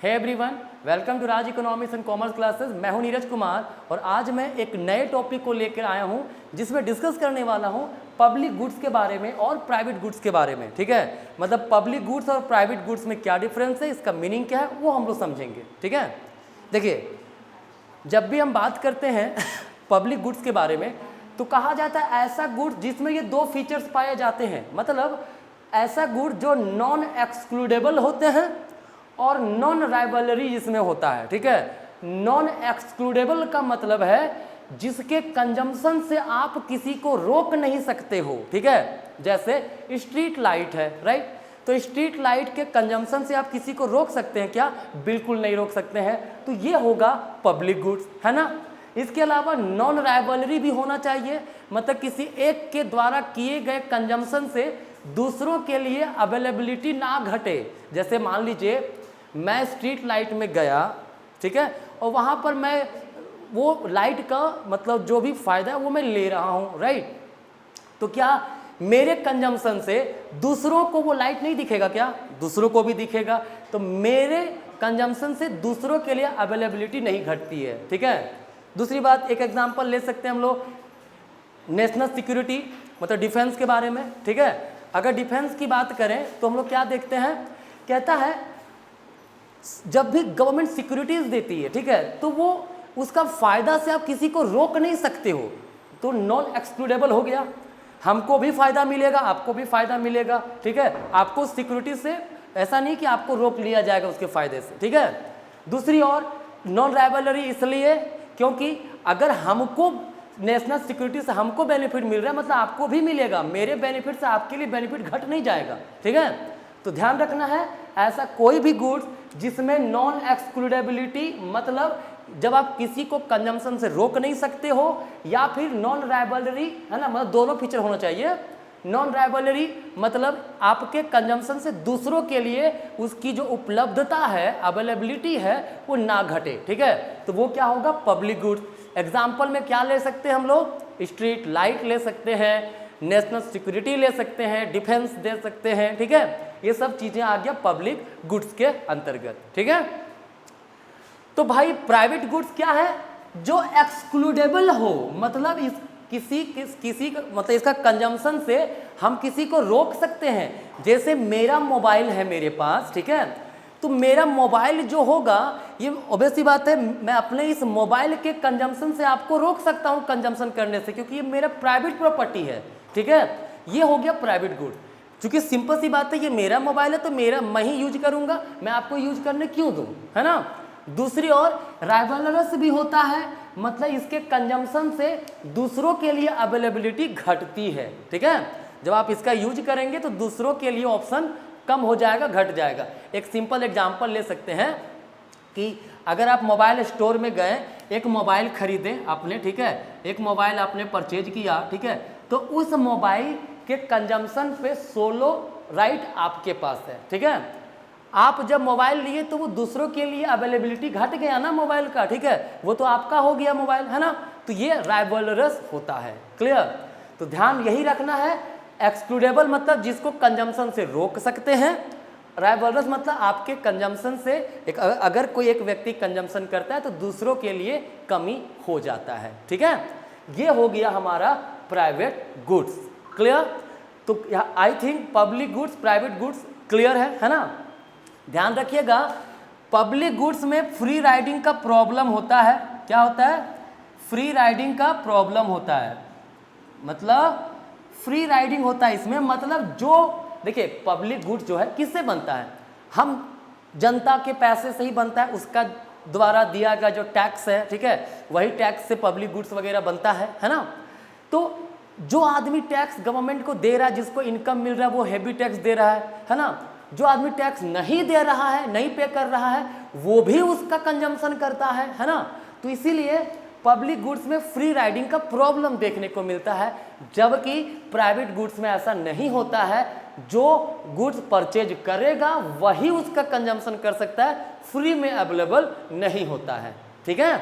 Hey everyone, welcome to Raj economics and commerce classes. मैं हूं नीरज कुमार और आज मैं एक नए टॉपिक को लेकर आया हूं जिसमें डिस्कस करने वाला हूं पब्लिक गुड्स के बारे में और प्राइवेट गुड्स के बारे में। ठीक है, मतलब पब्लिक गुड्स और प्राइवेट गुड्स में क्या डिफरेंस है, इसका मीनिंग क्या है, वो हम लोग समझेंगे। ठीक है, देखिए जब भी हम बात करते हैं पब्लिक गुड्स के बारे में तो कहा जाता है ऐसा गुड्स जिसमें ये दो फीचर्स पाए जाते हैं, मतलब ऐसा गुड जो नॉन एक्सक्लूडेबल होते हैं और नॉन राइवलरी जिसमें होता है। ठीक है, नॉन एक्सक्लूडेबल का मतलब है जिसके कंजम्पशन से आप किसी को रोक नहीं सकते हो। ठीक है, जैसे स्ट्रीट लाइट है, राइट, तो स्ट्रीट लाइट के कंजम्पशन से आप किसी को रोक सकते हैं क्या? बिल्कुल नहीं रोक सकते हैं, तो ये होगा पब्लिक गुड्स, है ना। इसके अलावा नॉन राइवलरी भी होना चाहिए, मतलब किसी एक के द्वारा किए गए कंजम्पशन से दूसरों के लिए अवेलेबिलिटी ना घटे। जैसे मान लीजिए मैं स्ट्रीट लाइट में गया, ठीक है, और वहाँ पर मैं वो लाइट का मतलब जो भी फ़ायदा है वो मैं ले रहा हूँ, राइट, तो क्या मेरे कंजम्पशन से दूसरों को वो लाइट नहीं दिखेगा क्या? दूसरों को भी दिखेगा, तो मेरे कंजम्पशन से दूसरों के लिए अवेलेबिलिटी नहीं घटती है। ठीक है, दूसरी बात, एक एग्जांपल ले सकते हैं हम लोग नेशनल सिक्योरिटी मतलब डिफेंस के बारे में। ठीक है, अगर डिफेंस की बात करें तो हम लोग क्या देखते हैं, कहता है जब भी गवर्नमेंट सिक्योरिटीज देती है, ठीक है, तो वो उसका फायदा से आप किसी को रोक नहीं सकते हो, तो नॉन एक्सक्लूडेबल हो गया। हमको भी फायदा मिलेगा, आपको भी फायदा मिलेगा। ठीक है, आपको सिक्योरिटी से ऐसा नहीं कि आपको रोक लिया जाएगा उसके फायदे से। ठीक है, दूसरी ओर नॉन राइवलरी इसलिए क्योंकि अगर हमको नेशनल सिक्योरिटी से हमको बेनिफिट मिल रहा है, मतलब आपको भी मिलेगा, मेरे बेनिफिट से आपके लिए बेनिफिट घट नहीं जाएगा। ठीक है, तो ध्यान रखना है ऐसा कोई भी गुड्स जिसमें नॉन एक्सक्लूडेबिलिटी मतलब जब आप किसी को कंजम्पशन से रोक नहीं सकते हो, या फिर नॉन राइवलरी, है ना, मतलब दोनों फीचर होना चाहिए। नॉन राइवलरी मतलब आपके कंजम्पशन से दूसरों के लिए उसकी जो उपलब्धता है, अवेलेबिलिटी है, वो ना घटे। ठीक है, तो वो क्या होगा? Public goods. एग्जाम्पल में क्या ले सकते हैं हम लोग? स्ट्रीट लाइट ले सकते हैं, नेशनल सिक्योरिटी ले सकते हैं, डिफेंस दे सकते हैं। ठीक है, ये सब चीजें आ गया पब्लिक गुड्स के अंतर्गत। ठीक है, तो भाई प्राइवेट गुड्स क्या है? जो एक्सक्लूडेबल हो, मतलब इस किसी मतलब इसका कंजम्पशन से हम किसी को रोक सकते हैं। जैसे मेरा मोबाइल है मेरे पास, ठीक है, तो मेरा मोबाइल जो होगा, ये ऑब्वियस सी बात है, मैं अपने इस मोबाइल के कंजम्पशन से आपको रोक सकता हूँ कंजम्पशन करने से, क्योंकि ये मेरा प्राइवेट प्रॉपर्टी है। ठीक है, ये हो गया प्राइवेट गुड। क्योंकि सिंपल सी बात है, ये मेरा मोबाइल है तो मेरा मैं ही यूज करूंगा, मैं आपको यूज करने क्यों दूं, है ना। दूसरी ओर राइवलरस भी होता है, मतलब इसके कंजम्पशन से दूसरों के लिए अवेलेबिलिटी घटती है। ठीक है, जब आप इसका यूज करेंगे तो दूसरों के लिए ऑप्शन कम हो जाएगा, घट जाएगा। एक सिंपल एग्जांपल ले सकते हैं कि अगर आप मोबाइल स्टोर में गए, एक मोबाइल खरीदें आपने, ठीक है, एक मोबाइल आपने परचेज किया, ठीक है, तो उस मोबाइल के कंजम्पशन पे 16 राइट आपके पास है। ठीक है, आप जब मोबाइल लिए तो वो दूसरों के लिए अवेलेबिलिटी घट गया ना मोबाइल का। ठीक है, वो तो आपका हो गया मोबाइल, है ना, तो ये राइवलरस होता है। क्लियर, तो ध्यान यही रखना है। एक्सक्लूडेबल मतलब जिसको कंजम्पशन से रोक सकते हैं, राइवलरस मतलब आपके कंजम्पशन से अगर कोई एक व्यक्ति कंजम्पशन करता है तो दूसरों के लिए कमी हो जाता है। ठीक है, ये हो गया हमारा प्राइवेट गुड्स। क्लियर, तो I think public goods private goods clear है ना। ध्यान रखिएगा, पब्लिक गुड्स में फ्री राइडिंग का प्रॉब्लम होता है। क्या होता है? फ्री राइडिंग का प्रॉब्लम होता है, मतलब फ्री राइडिंग होता है इसमें, मतलब जो देखिए पब्लिक गुड्स जो है किससे बनता है? हम जनता के पैसे से ही बनता है, उसका द्वारा दिया गया जो टैक्स है, ठीक है, वही टैक्स से पब्लिक गुड्स वगैरह बनता है ना। तो जो आदमी टैक्स गवर्नमेंट को दे रहा है, जिसको इनकम मिल रहा है, वो हैवी टैक्स दे रहा है ना। जो आदमी टैक्स नहीं दे रहा है, नहीं पे कर रहा है, वो भी उसका कंजम्पशन करता है ना। तो इसीलिए पब्लिक गुड्स में फ्री राइडिंग का प्रॉब्लम देखने को मिलता है, जबकि प्राइवेट गुड्स में ऐसा नहीं होता है। जो गुड्स परचेज करेगा वही उसका कंजम्पशन कर सकता है, फ्री में अवेलेबल नहीं होता है। ठीक है,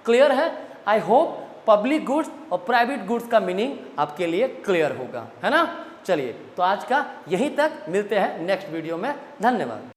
क्लियर है। आई होप पब्लिक गुड्स और प्राइवेट गुड्स का मीनिंग आपके लिए क्लियर होगा, है ना। चलिए, तो आज का यहीं तक, मिलते हैं नेक्स्ट वीडियो में। धन्यवाद।